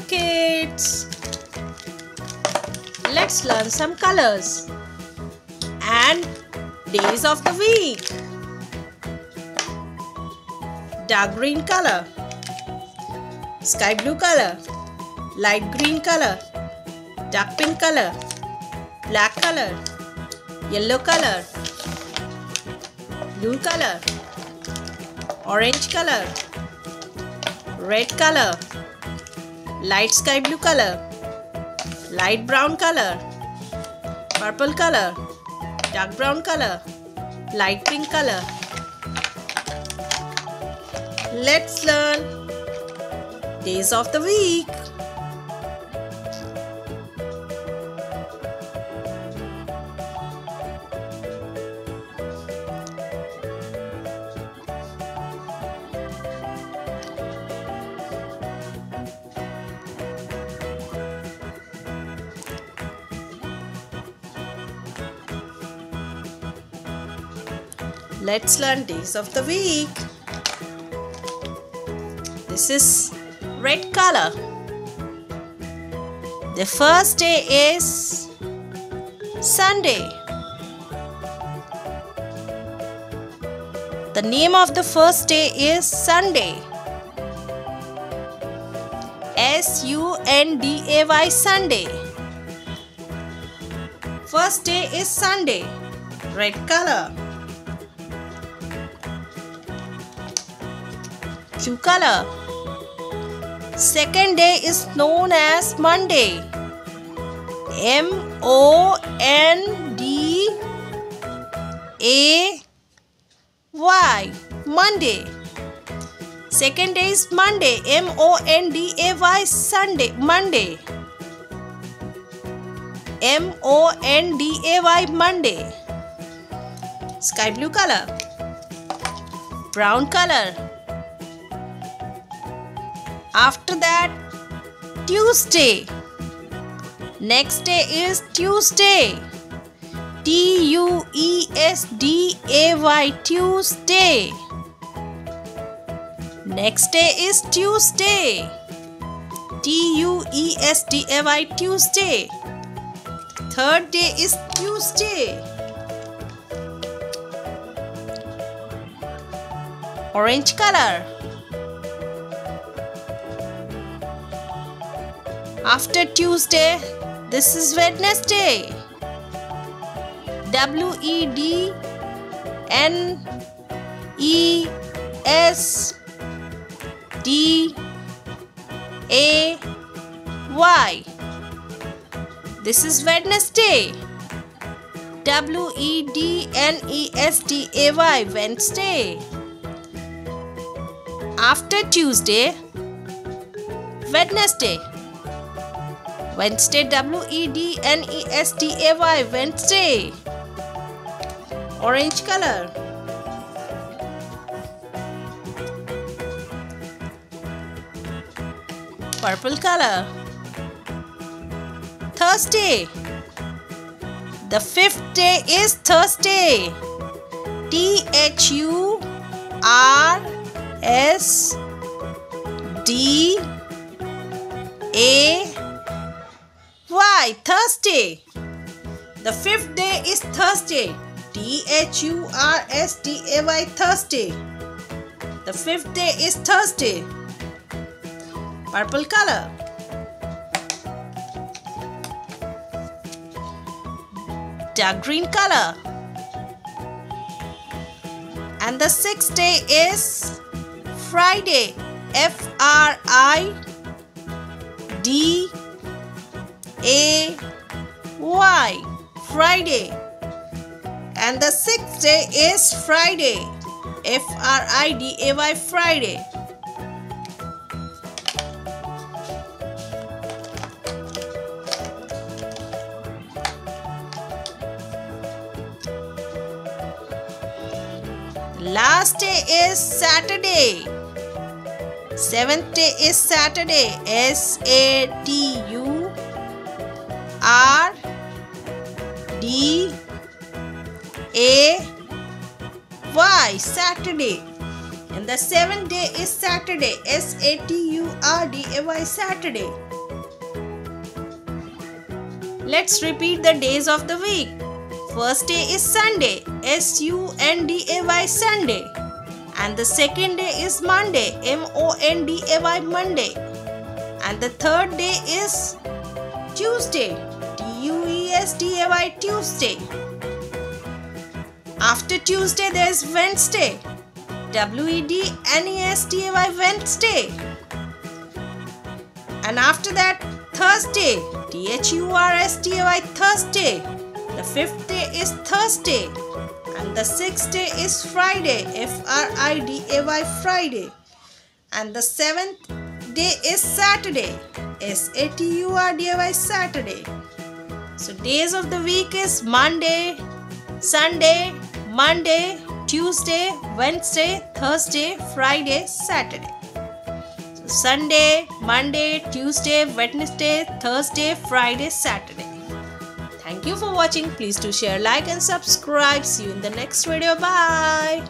kids. Let's learn some colors and days of the week. Dark green color, sky blue color, light green color, dark pink color, black color, yellow color, blue color, orange color, red color, light sky blue color, light brown color, purple color, dark brown color, light pink color. Let's learn days of the week. Let's learn days of the week. This is red color. The first day is Sunday. The name of the first day is Sunday. S-U-N-D-A-Y, Sunday. First day is Sunday. Red color. Blue color. Second day is known as Monday. M-O-N-D-A-Y, Monday. Second day is Monday. M-O-N-D-A-Y, Sunday, Monday. M-O-N-D-A-Y, Monday. Sky blue color. Brown color. After that, Tuesday. Next day is Tuesday. T-U-E-S-D-A-Y, Tuesday. Next day is Tuesday. T-U-E-S-D-A-Y, Tuesday. Third day is Tuesday. Orange color. After Tuesday, this is Wednesday. W-E-D-N-E-S-D-A-Y. This is Wednesday. W-E-D-N-E-S-D-A-Y, Wednesday. After Tuesday, Wednesday. Wednesday, W-E-D-N-E-S-D-A-Y, Wednesday. Orange color. Purple color. Thursday. The fifth day is Thursday. T-H-U-R-S-D-A-Y, Thursday. The fifth day is Thursday. T-H-U-R-S-D-A-Y, Thursday. The fifth day is Thursday. Purple color. Dark green color. And the sixth day is Friday. F-R-I-D-A-Y, Friday. And the sixth day is Friday. F-R-I-D-A-Y, Friday. Last day is Saturday. Seventh day is Saturday. S-A-T-U-R-D-A-Y, Saturday. And the seventh day is Saturday. S-A-T-U-R-D-A-Y, Saturday. Let's repeat the days of the week. First day is Sunday, S-U-N-D-A-Y, Sunday. And the second day is Monday, M-O-N-D-A-Y, Monday. And the third day is Tuesday, T-U-E-S-D-A-Y, Tuesday. After Tuesday there is Wednesday, W-E-D-N-E-S-D-A-Y, Wednesday. And after that Thursday, T-H-U-R-S-D-A-Y, Thursday. The fifth day is Thursday. And the sixth day is Friday, F-R-I-D-A-Y, Friday. And the seventh day is Saturday, S-A-T-U-R-D-A-Y, Saturday. So days of the week is Monday, Sunday, Monday, Tuesday, Wednesday, Thursday, Friday, Saturday. So Sunday, Monday, Tuesday, Wednesday, Thursday, Friday, Saturday. Thank you for watching. Please do share, like and subscribe. See you in the next video. Bye.